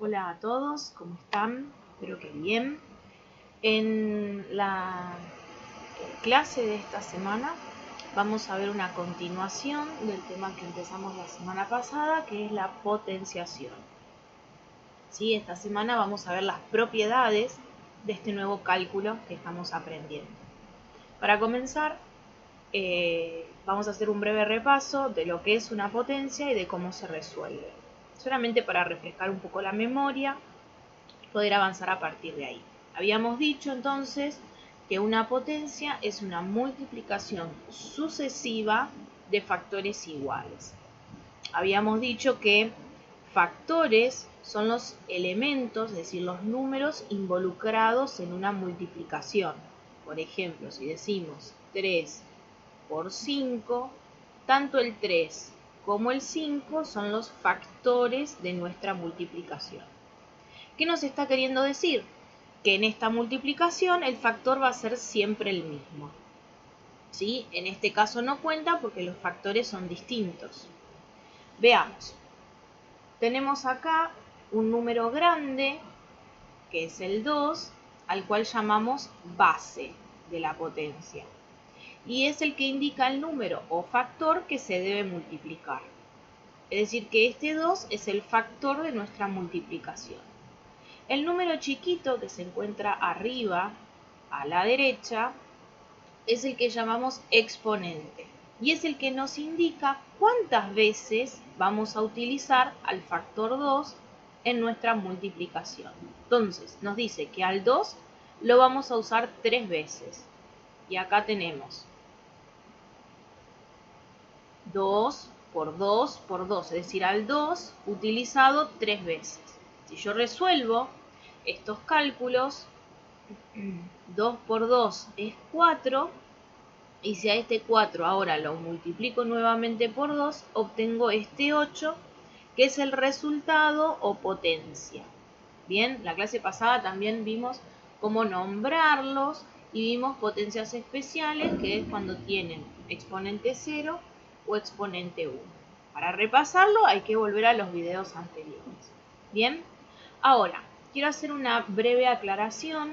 Hola a todos, ¿cómo están? Espero que bien. En la clase de esta semana vamos a ver una continuación del tema que empezamos la semana pasada, que es la potenciación. ¿Sí? Esta semana vamos a ver las propiedades de este nuevo cálculo que estamos aprendiendo. Para comenzar, vamos a hacer un breve repaso de lo que es una potencia y de cómo se resuelve. Solamente para refrescar un poco la memoria, poder avanzar a partir de ahí. Habíamos dicho entonces que una potencia es una multiplicación sucesiva de factores iguales. Habíamos dicho que factores son los elementos, es decir, los números involucrados en una multiplicación. Por ejemplo, si decimos 3 por 5, tanto el 3 como el 5 son los factores de nuestra multiplicación. ¿Qué nos está queriendo decir? Que en esta multiplicación el factor va a ser siempre el mismo. ¿Sí? En este caso no cuenta porque los factores son distintos. Veamos. Tenemos acá un número grande, que es el 2, al cual llamamos base de la potencia. Y es el que indica el número o factor que se debe multiplicar. Es decir, que este 2 es el factor de nuestra multiplicación. El número chiquito que se encuentra arriba, a la derecha, es el que llamamos exponente. Y es el que nos indica cuántas veces vamos a utilizar al factor 2 en nuestra multiplicación. Entonces, nos dice que al 2 lo vamos a usar 3 veces. Y acá tenemos 2 por 2 por 2, es decir, al 2 utilizado 3 veces. Si yo resuelvo estos cálculos, 2 por 2 es 4, y si a este 4 ahora lo multiplico nuevamente por 2, obtengo este 8, que es el resultado o potencia. Bien, la clase pasada también vimos cómo nombrarlos y vimos potencias especiales, que es cuando tienen exponente 0 o exponente 1. Para repasarlo hay que volver a los videos anteriores. Bien, ahora quiero hacer una breve aclaración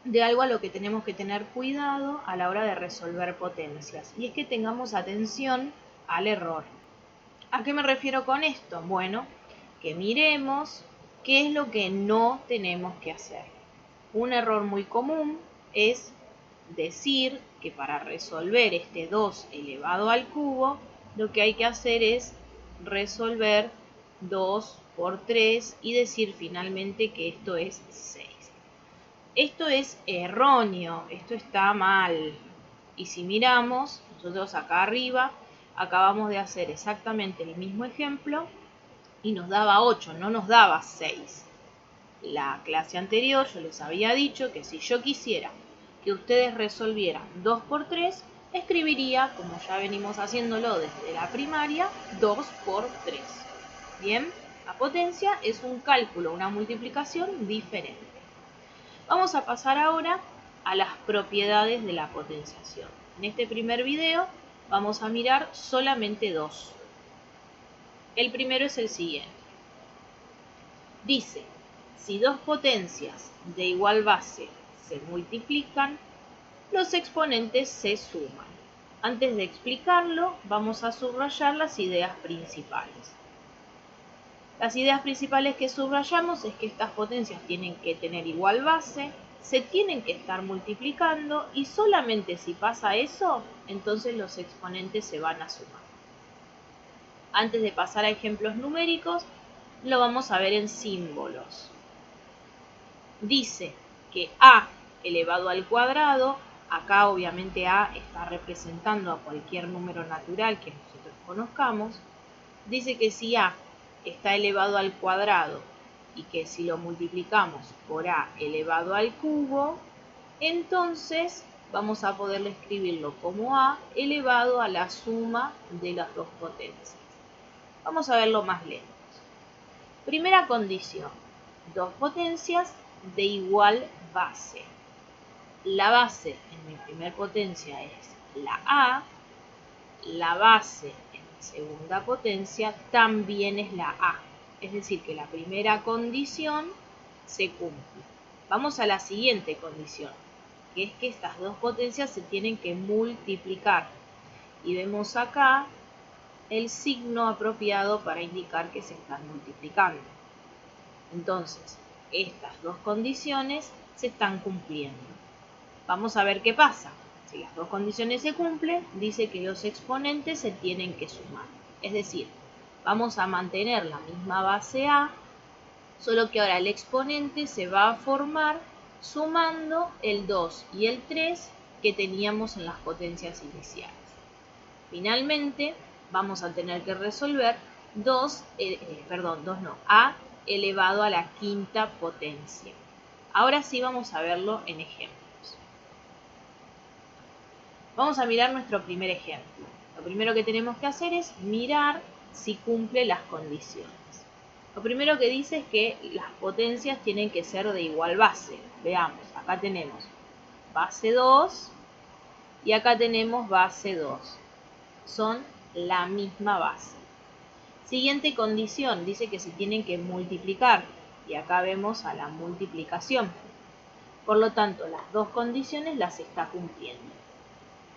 de algo a lo que tenemos que tener cuidado a la hora de resolver potencias, y es que tengamos atención al error. ¿A qué me refiero con esto? Bueno, que miremos qué es lo que no tenemos que hacer. Un error muy común es decir que para resolver este 2 elevado al cubo, lo que hay que hacer es resolver 2 por 3 y decir finalmente que esto es 6. Esto es erróneo, esto está mal. Y si miramos, nosotros acá arriba acabamos de hacer exactamente el mismo ejemplo y nos daba 8, no nos daba 6. La clase anterior yo les había dicho que si yo quisiera que ustedes resolvieran 2 por 3, escribiría, como ya venimos haciéndolo desde la primaria, 2 por 3. Bien, la potencia es un cálculo, una multiplicación diferente. Vamos a pasar ahora a las propiedades de la potenciación. En este primer video vamos a mirar solamente dos. El primero es el siguiente. Dice, si dos potencias de igual base se multiplican, los exponentes se suman. Antes de explicarlo, vamos a subrayar las ideas principales. Las ideas principales que subrayamos es que estas potencias tienen que tener igual base, se tienen que estar multiplicando y solamente si pasa eso, entonces los exponentes se van a sumar. Antes de pasar a ejemplos numéricos, lo vamos a ver en símbolos. Dice que a elevado al cuadrado, acá obviamente a está representando a cualquier número natural que nosotros conozcamos, dice que si a está elevado al cuadrado y que si lo multiplicamos por a elevado al cubo, entonces vamos a poder escribirlo como a elevado a la suma de las dos potencias. Vamos a verlo más lento. Primera condición, dos potencias de igual base. La base en mi primer potencia es la a, la base en mi segunda potencia también es la a. Es decir, que la primera condición se cumple. Vamos a la siguiente condición, que es que estas dos potencias se tienen que multiplicar. Y vemos acá el signo apropiado para indicar que se están multiplicando. Entonces, estas dos condiciones se están cumpliendo. Vamos a ver qué pasa. Si las dos condiciones se cumplen, dice que los exponentes se tienen que sumar. Es decir, vamos a mantener la misma base A, solo que ahora el exponente se va a formar sumando el 2 y el 3 que teníamos en las potencias iniciales. Finalmente, vamos a tener que resolver A elevado a la quinta potencia. Ahora sí vamos a verlo en ejemplos. Vamos a mirar nuestro primer ejemplo. Lo primero que tenemos que hacer es mirar si cumple las condiciones. Lo primero que dice es que las potencias tienen que ser de igual base. Veamos, acá tenemos base 2 y acá tenemos base 2. Son la misma base. Siguiente condición, dice que se tienen que multiplicar y acá vemos a la multiplicación. Por lo tanto, las dos condiciones las está cumpliendo.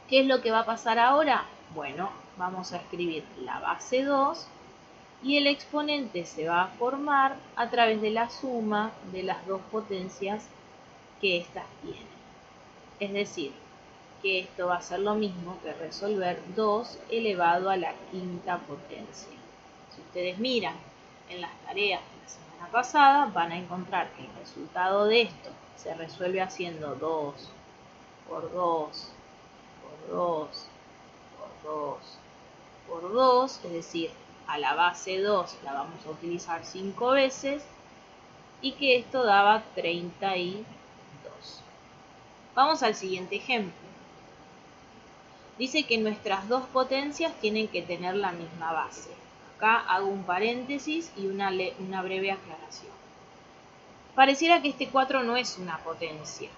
¿Qué es lo que va a pasar ahora? Bueno, vamos a escribir la base 2 y el exponente se va a formar a través de la suma de las dos potencias que éstas tienen. Es decir, que esto va a ser lo mismo que resolver 2 elevado a la quinta potencia. Si ustedes miran en las tareas de la semana pasada, van a encontrar que el resultado de esto se resuelve haciendo 2 por 2 por 2 por 2 por 2, es decir, a la base 2 la vamos a utilizar 5 veces y que esto daba 32. Vamos al siguiente ejemplo. Dice que nuestras dos potencias tienen que tener la misma base. Acá hago un paréntesis y una breve aclaración. Pareciera que este 4 no es una potencia,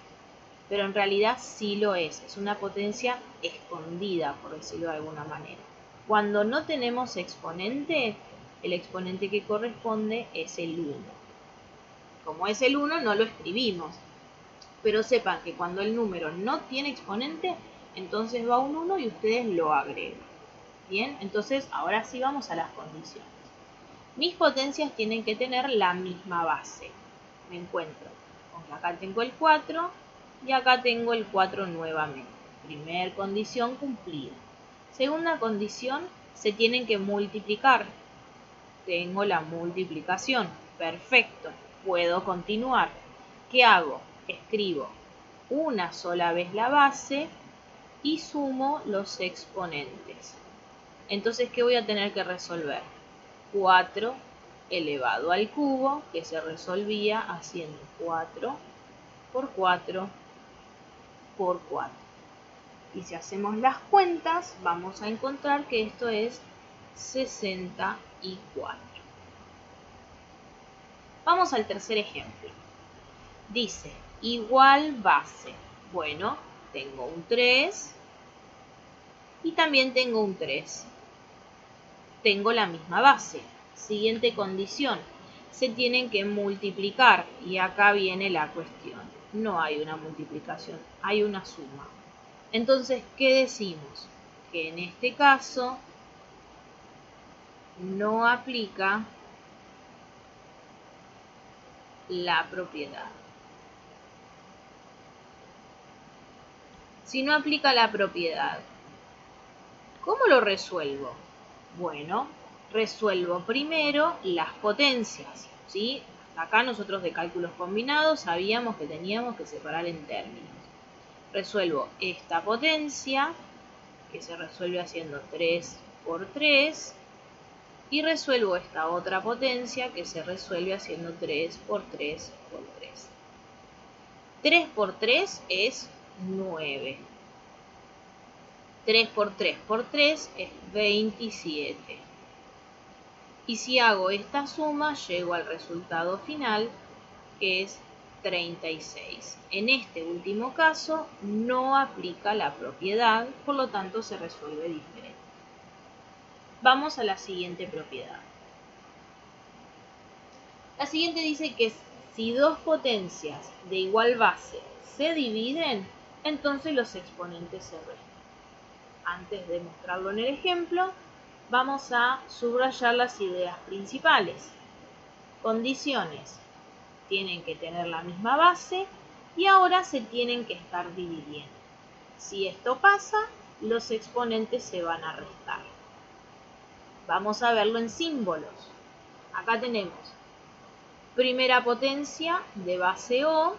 pero en realidad sí lo es. Es una potencia escondida, por decirlo de alguna manera. Cuando no tenemos exponente, el exponente que corresponde es el 1. Como es el 1, no lo escribimos. Pero sepan que cuando el número no tiene exponente, entonces va un 1 y ustedes lo agregan. Bien, entonces ahora sí vamos a las condiciones. Mis potencias tienen que tener la misma base. Me encuentro con que acá tengo el 4 y acá tengo el 4 nuevamente. Primer condición cumplida. Segunda condición, se tienen que multiplicar. Tengo la multiplicación. Perfecto, puedo continuar. ¿Qué hago? Escribo una sola vez la base y sumo los exponentes. Entonces, ¿qué voy a tener que resolver? 4 elevado al cubo, que se resolvía haciendo 4 por 4 por 4. Y si hacemos las cuentas, vamos a encontrar que esto es 64. Vamos al tercer ejemplo. Dice, igual base. Bueno, tengo un 3 y también tengo un 3. Tengo la misma base. Siguiente condición, se tienen que multiplicar y acá viene la cuestión. No hay una multiplicación, hay una suma. Entonces, ¿qué decimos? Que en este caso no aplica la propiedad. Si no aplica la propiedad, ¿cómo lo resuelvo? Bueno, resuelvo primero las potencias, ¿sí? Acá nosotros de cálculos combinados sabíamos que teníamos que separar en términos. Resuelvo esta potencia, que se resuelve haciendo 3 por 3, y resuelvo esta otra potencia, que se resuelve haciendo 3 por 3 por 3. 3 por 3 es 9. 3 por 3 por 3 es 27. Y si hago esta suma, llego al resultado final, que es 36. En este último caso, no aplica la propiedad, por lo tanto se resuelve diferente. Vamos a la siguiente propiedad. La siguiente dice que si dos potencias de igual base se dividen, entonces los exponentes se restan. Antes de mostrarlo en el ejemplo, vamos a subrayar las ideas principales. Condiciones: tienen que tener la misma base y ahora se tienen que estar dividiendo. Si esto pasa, los exponentes se van a restar. Vamos a verlo en símbolos. Acá tenemos primera potencia de base O,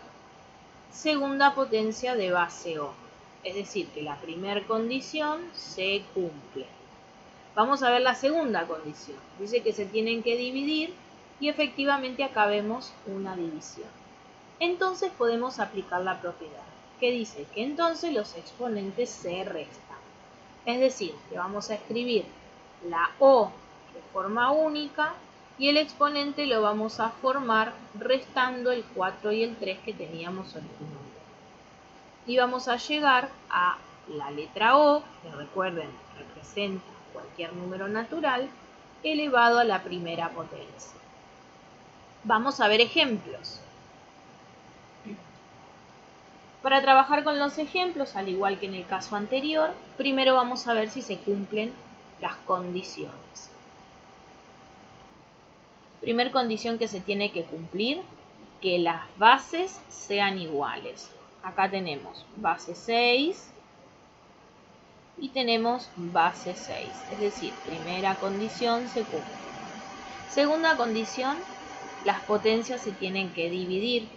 segunda potencia de base O. Es decir, que la primera condición se cumple. Vamos a ver la segunda condición. Dice que se tienen que dividir y efectivamente acá vemos una división. Entonces podemos aplicar la propiedad, que dice que entonces los exponentes se restan. Es decir, que vamos a escribir la O de forma única y el exponente lo vamos a formar restando el 4 y el 3 que teníamos originalmente. Y vamos a llegar a la letra O, que recuerden, representa cualquier número natural, elevado a la primera potencia. Vamos a ver ejemplos. Para trabajar con los ejemplos, al igual que en el caso anterior, primero vamos a ver si se cumplen las condiciones. Primer condición que se tiene que cumplir, que las bases sean iguales. Acá tenemos base 6 y tenemos base 6, es decir, primera condición se cumple. Segunda condición, las potencias se tienen que dividir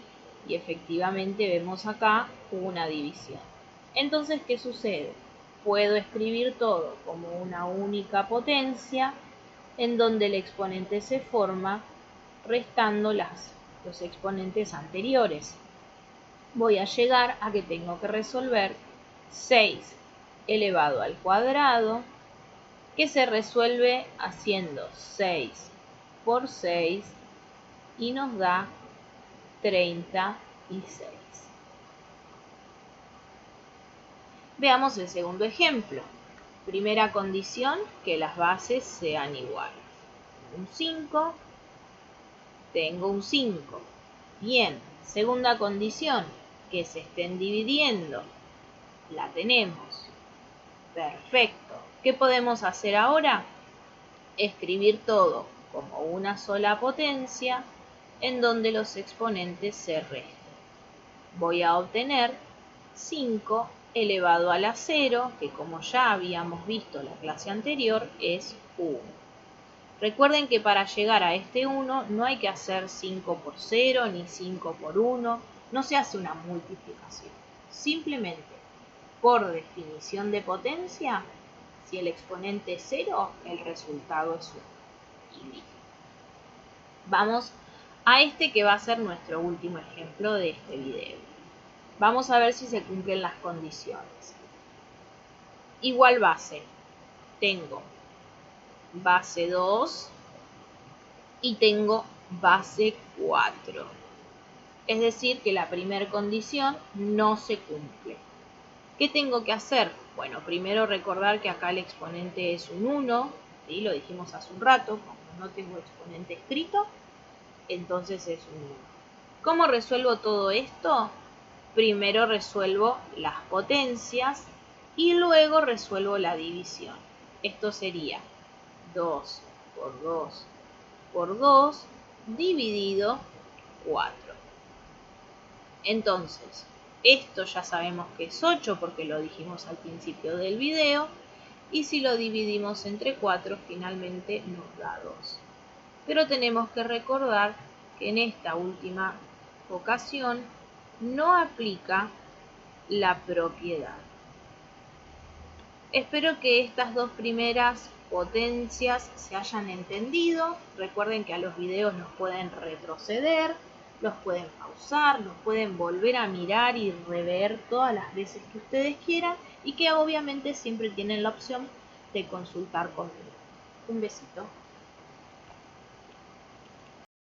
y efectivamente vemos acá una división. Entonces, ¿qué sucede? Puedo escribir todo como una única potencia en donde el exponente se forma restando los exponentes anteriores. Voy a llegar a que tengo que resolver 6 elevado al cuadrado, que se resuelve haciendo 6 por 6 y nos da 36. Veamos el segundo ejemplo. Primera condición, que las bases sean iguales. Un 5, tengo un 5. Bien, segunda condición, que se estén dividiendo. La tenemos. Perfecto. ¿Qué podemos hacer ahora? Escribir todo como una sola potencia en donde los exponentes se resten. Voy a obtener 5 elevado a la 0, que como ya habíamos visto en la clase anterior, es 1. Recuerden que para llegar a este 1 no hay que hacer 5 por 0 ni 5 por 1, no se hace una multiplicación. Simplemente, por definición de potencia, si el exponente es 0, el resultado es 1. Y listo. Vamos a este que va a ser nuestro último ejemplo de este video. Vamos a ver si se cumplen las condiciones. Igual base. Tengo base 2 y tengo base 4. Es decir, que la primera condición no se cumple. ¿Qué tengo que hacer? Bueno, primero recordar que acá el exponente es un 1, ¿sí? Lo dijimos hace un rato, cuando no tengo exponente escrito, entonces es un 1. ¿Cómo resuelvo todo esto? Primero resuelvo las potencias y luego resuelvo la división. Esto sería 2 por 2 por 2 dividido 4. Entonces, esto ya sabemos que es 8 porque lo dijimos al principio del video. Y si lo dividimos entre 4, finalmente nos da 2. Pero tenemos que recordar que en esta última ocasión no aplica la propiedad. Espero que estas dos primeras potencias se hayan entendido. Recuerden que a los videos los pueden retroceder, los pueden pausar, los pueden volver a mirar y rever todas las veces que ustedes quieran y que obviamente siempre tienen la opción de consultar conmigo. Un besito.